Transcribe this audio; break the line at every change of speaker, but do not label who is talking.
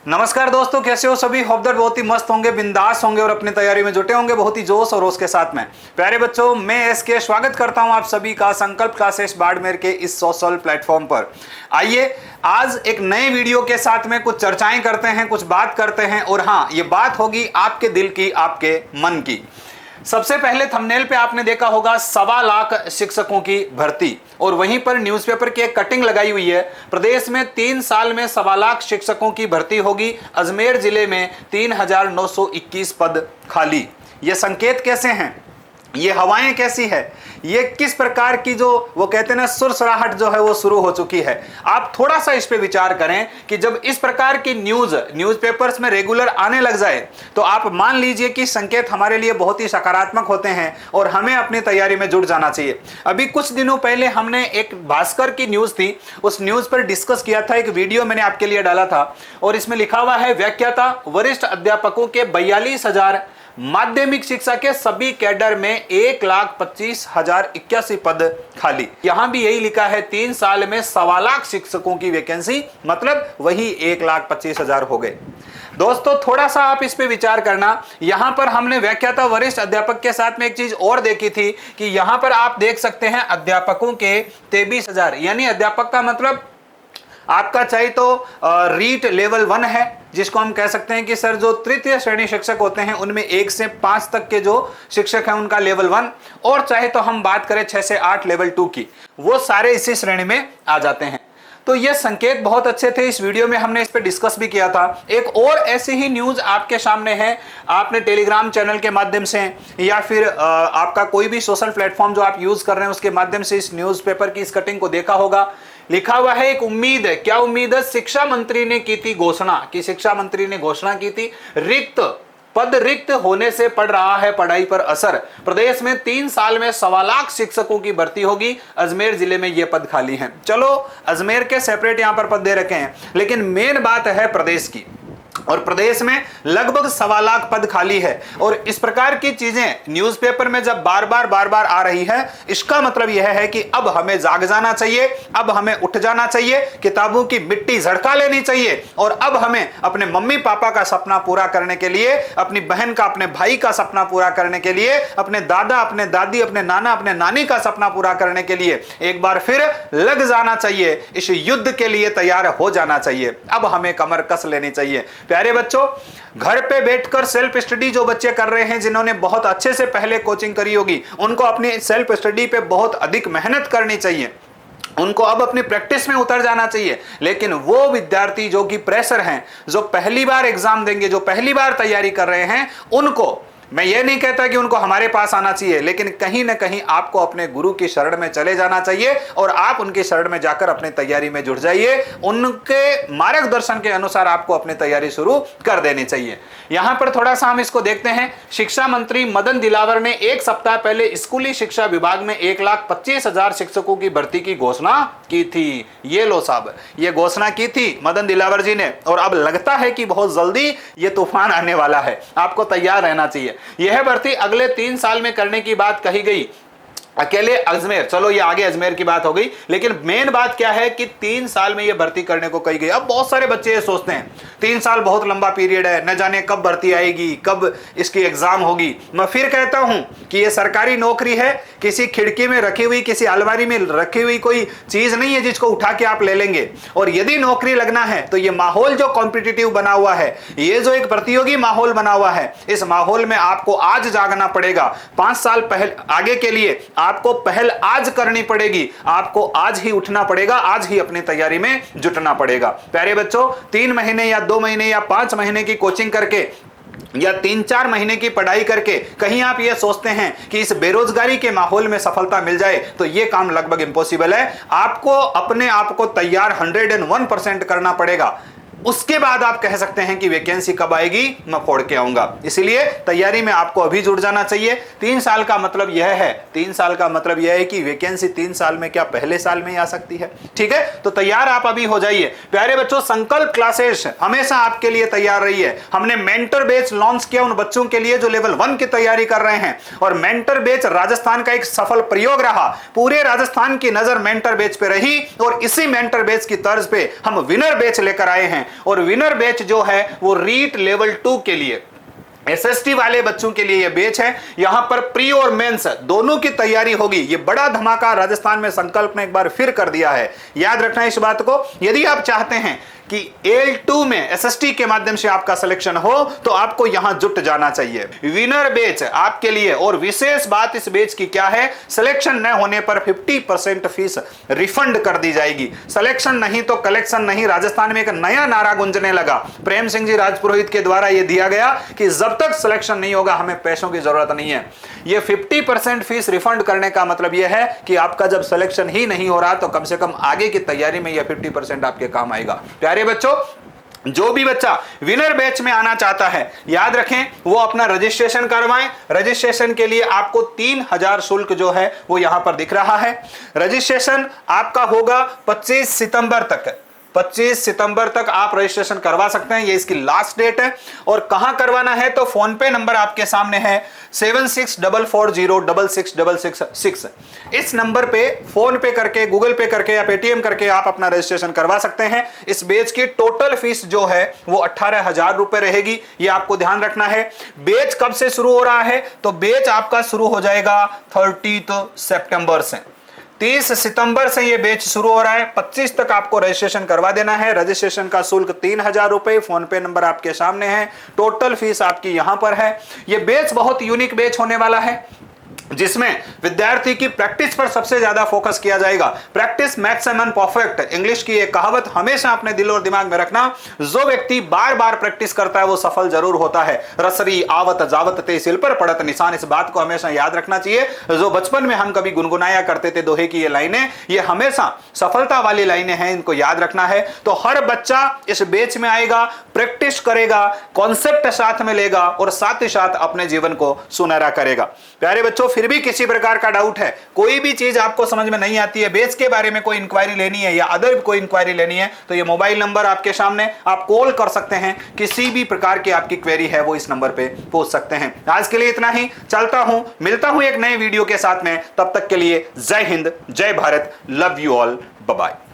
नमस्कार दोस्तों, कैसे हो सभी। होप दैट बहुत ही मस्त होंगे, बिंदास होंगे और अपनी तैयारी में जुटे होंगे बहुत ही जोश और रोश के साथ में। प्यारे बच्चों, मैं एसके स्वागत करता हूं आप सभी का संकल्प क्लासेस बाड़मेर के इस सोशल प्लेटफॉर्म पर। आइए आज एक नए वीडियो के साथ में कुछ चर्चाएं करते हैं, कुछ बात करते हैं और हाँ, ये बात होगी आपके दिल की, आपके मन की। सबसे पहले थंबनेल पे आपने देखा होगा 1.25 लाख शिक्षकों की भर्ती और वहीं पर न्यूज़पेपर की एक कटिंग लगाई हुई है। प्रदेश में 3 साल में 1.25 लाख शिक्षकों की भर्ती होगी। अजमेर जिले में 3,921 पद खाली। ये संकेत कैसे हैं, ये हवाएं कैसी है, ये किस प्रकार की जो वो कहते हैं ना सुरसराहट जो है वो शुरू हो चुकी है। आप थोड़ा सा इस पे विचार करें कि जब इस प्रकार की न्यूज़पेपर्स में रेगुलर आने लग जाए तो आप मान लीजिए कि संकेत हमारे लिए बहुत ही सकारात्मक होते हैं और हमें अपनी तैयारी में जुट जाना चाहिए। अभी कुछ दिनों पहले हमने एक भास्कर की न्यूज़ थी, उस न्यूज़ पर डिस्कस किया था, एक वीडियो मैंने आपके लिए डाला था और इसमें लिखा हुआ है व्याख्याता वरिष्ठ अध्यापकों के 42,000 माध्यमिक शिक्षा के सभी कैडर में 1,25,081 पद खाली। यहां भी यही लिखा है 3 साल में 1.25 लाख शिक्षकों की वैकेंसी, मतलब वही 1,25,000 हो गए। दोस्तों थोड़ा सा आप इस पे विचार करना। यहां पर हमने व्याख्याता वरिष्ठ अध्यापक के साथ में एक चीज और देखी थी कि यहां पर आप देख सकते हैं अध्यापकों के 23,000, यानी अध्यापक का मतलब आपका चाहे तो रीट लेवल 1 है, जिसको हम कह सकते हैं कि सर जो तृतीय श्रेणी शिक्षक होते हैं उनमें 1 से 5 तक के जो शिक्षक हैं उनका लेवल 1, और चाहे तो हम बात करें 6 से 8 लेवल 2 की, वो सारे इसी श्रेणी में आ जाते हैं। तो ये संकेत बहुत अच्छे थे, इस वीडियो में हमने इस पे डिस्कस भी किया था। एक और ऐसी ही न्यूज आपके सामने है, आपने टेलीग्राम चैनल के माध्यम से या फिर आपका कोई भी सोशल प्लेटफॉर्म जो आप यूज कर रहे हैं उसके माध्यम से इस न्यूज़पेपर की इस कटिंग को देखा होगा। लिखा हुआ है एक उम्मीद है। क्या उम्मीद है? शिक्षा मंत्री ने की थी घोषणा, कि शिक्षा मंत्री ने घोषणा की थी पद रिक्त होने से पड़ रहा है पढ़ाई पर असर। प्रदेश में 3 साल में 1.25 लाख शिक्षकों की भर्ती होगी। अजमेर जिले में ये पद खाली हैं। चलो अजमेर के सेपरेट यहां पर पद दे रखे हैं, लेकिन मेन बात है प्रदेश की, और प्रदेश में लगभग 1.25 लाख पद खाली है। और इस प्रकार की चीजें न्यूज़पेपर में जब बार बार आ रही है, इसका मतलब यह है कि अब हमें जाग जाना चाहिए, अब हमें उठ जाना चाहिए, किताबों की मिट्टी झड़का लेनी चाहिए और अब हमें अपने मम्मी पापा का सपना पूरा करने के लिए, अपनी बहन का, अपने भाई का सपना पूरा करने के लिए, अपने दादा, अपने दादी, अपने नाना, अपने नानी का सपना पूरा करने के लिए एक बार फिर लग जाना चाहिए। इस युद्ध के लिए तैयार हो जाना चाहिए। अब हमें कमर कस लेनी चाहिए। प्यारे बच्चों, घर पे बैठकर सेल्फ स्टडी जो बच्चे कर रहे हैं, जिन्होंने बहुत अच्छे से पहले कोचिंग करी होगी, उनको अपनी सेल्फ स्टडी पे बहुत अधिक मेहनत करनी चाहिए, उनको अब अपनी प्रैक्टिस में उतर जाना चाहिए। लेकिन वो विद्यार्थी जो कि प्रेशर हैं, जो पहली बार एग्जाम देंगे, जो पहली बार तैयारी कर रहे हैं, उनको मैं ये नहीं कहता कि उनको हमारे पास आना चाहिए, लेकिन कहीं ना कहीं आपको अपने गुरु की शरण में चले जाना चाहिए और आप उनकी शरण में जाकर अपनी तैयारी में जुट जाइए। उनके मार्गदर्शन के अनुसार आपको अपनी तैयारी शुरू कर देनी चाहिए। यहां पर थोड़ा सा हम इसको देखते हैं। शिक्षा मंत्री मदन दिलावर ने 1 सप्ताह पहले स्कूली शिक्षा विभाग में 1,25,000 शिक्षकों की भर्ती की घोषणा की थी। ये लो साहब, ये घोषणा की थी मदन दिलावर जी ने, और अब लगता है कि बहुत जल्दी ये तूफान आने वाला है। आपको तैयार रहना चाहिए। यह भर्ती अगले 3 साल में करने की बात कही गई। अकेले अजमेर, चलो ये आगे अजमेर की बात हो गई, लेकिन मेन बात क्या है कि 3 साल में ये भर्ती करने को कही गई। अब बहुत सारे बच्चे ये सोचते हैं 3 साल बहुत लंबा पीरियड है, न जाने कब भर्ती आएगी, कब इसकी एग्जाम होगी। मैं फिर कहता हूं कि ये सरकारी नौकरी है, किसी खिड़की में रखी हुई, किसी अलमारी में रखी हुई कोई चीज नहीं है जिसको उठा के आप ले लेंगे। और यदि नौकरी लगना है तो ये माहौल जो कॉम्पिटिटिव बना हुआ है, ये जो एक प्रतियोगी माहौल बना हुआ है, इस माहौल में आपको आज जागना पड़ेगा। 5 साल पहले आगे के लिए आपको पहल आज करनी पड़ेगी, आपको आज ही उठना पड़ेगा, आज ही अपनी तैयारी में जुटना पड़ेगा। प्यारे बच्चों, 3 महीने या 2 महीने या 5 महीने की कोचिंग करके या 3-4 महीने की पढ़ाई करके कहीं आप ये सोचते हैं कि इस बेरोजगारी के माहौल में सफलता मिल जाए, तो ये काम लगभग इम्पॉसिबल है। आपको अपने आप को तैयार 101% करना पड़ेगा। उसके बाद आप कह सकते हैं कि वैकेंसी कब आएगी, मैं फोड़ के आऊंगा। इसलिए तैयारी में आपको अभी जुड़ जाना चाहिए। 3 साल का मतलब यह है, 3 साल का मतलब यह है कि वैकेंसी 3 साल में क्या पहले साल में ही आ सकती है। ठीक है, तो तैयार आप अभी हो जाइए। प्यारे बच्चों, संकल्प क्लासेस हमेशा आपके लिए तैयार रही है। हमने मेंटर बैच लॉन्च किया उन बच्चों के लिए जो लेवल 1 की तैयारी कर रहे हैं, और मेंटर बैच राजस्थान का एक सफल प्रयोग रहा। पूरे राजस्थान की नजर मेंटर बैच पे रही और इसी मेंटर बैच की तर्ज पे हम विनर बैच लेकर आए हैं। और विनर बैच जो है वो रीट लेवल 2 के लिए, एसएसटी वाले बच्चों के लिए यह बैच है। यहां पर प्री और मेंस दोनों की तैयारी होगी। यह बड़ा धमाका राजस्थान में संकल्प ने एक बार फिर कर दिया है, याद रखना इस बात को। यदि आप चाहते हैं कि L2 में एसएसटी के माध्यम से आपका सिलेक्शन हो तो आपको यहां जुट जाना चाहिए। विनर बैच आपके लिए, और विशेष बात इस बैच की क्या है, सिलेक्शन न होने पर 50% फीस रिफंड कर दी जाएगी। सिलेक्शन नहीं तो कलेक्शन नहीं। राजस्थान में एक नया नारा गूंजने लगा, प्रेम सिंह जी राजपुरोहित के द्वारा यह दिया गया कि जब तक सिलेक्शन नहीं होगा हमें पैसों की जरूरत नहीं है। यह 50% फीस रिफंड करने का मतलब यह है कि आपका जब सिलेक्शन ही नहीं हो रहा तो कम से कम आगे की तैयारी में यह 50% आपके काम आएगा। प्यारे बच्चों, जो भी बच्चा विनर बैच में आना चाहता है, याद रखें वो अपना रजिस्ट्रेशन करवाएं। रजिस्ट्रेशन के लिए आपको 3000 शुल्क जो है वो यहां पर दिख रहा है। रजिस्ट्रेशन आपका होगा 25 सितंबर तक। 25 सितंबर तक आप रजिस्ट्रेशन करवा सकते हैं, ये इसकी लास्ट डेट है। और कहां करवाना है तो फोन पे नंबर आपके सामने है 7644066666। इस नंबर पे फोन पे करके, गूगल पे करके या पेटीएम करके आप अपना रजिस्ट्रेशन करवा सकते हैं। इस बैच की टोटल फीस जो है वो 18,000 रुपए रहेगी, ये आपको ध्यान रखना है। बैच कब से शुरू हो रहा है तो बैच आपका शुरू हो जाएगा 30 सितंबर से। 30 सितंबर से यह बैच शुरू हो रहा है। 25 तक आपको रजिस्ट्रेशन करवा देना है। रजिस्ट्रेशन का शुल्क 3000 रुपए, फोन पे नंबर आपके सामने है। टोटल फीस आपकी यहां पर है। यह बैच बहुत यूनिक बैच होने वाला है, जिसमें विद्यार्थी की प्रैक्टिस पर सबसे ज्यादा फोकस किया जाएगा। प्रैक्टिस मैक्स एमन परफेक्ट, इंग्लिश की एक कहावत हमेशा अपने दिल और दिमाग में रखना। जो व्यक्ति बार बार प्रैक्टिस करता है वो सफल जरूर होता है। रसरी आवत जावत ते सिल पर पड़त निशान, इस बात को हमेशा याद रखना चाहिए। जो बचपन में हम कभी गुनगुनाया करते थे दोहे की ये लाइनें, ये हमेशा सफलता वाली लाइनें हैं, इनको याद रखना है। तो हर बच्चा इस बैच में आएगा, प्रैक्टिस करेगा, कॉन्सेप्ट साथ में लेगा और साथ ही साथ अपने जीवन को सुनहरा करेगा। प्यारे बच्चों, फिर भी किसी प्रकार का डाउट है, कोई भी चीज आपको समझ में नहीं आती है, बैच के बारे में कोई इंक्वायरी लेनी है या अदर कोई इंक्वायरी लेनी है, तो ये मोबाइल नंबर आपके सामने, आप कॉल कर सकते हैं। किसी भी प्रकार की आपकी क्वेरी है वो इस नंबर पे पूछ सकते हैं। आज के लिए इतना ही, चलता हूं, मिलता हूं एक नए वीडियो के साथ में। तब तक के लिए Jai Hind, Jai Bharat, love you all, bye bye.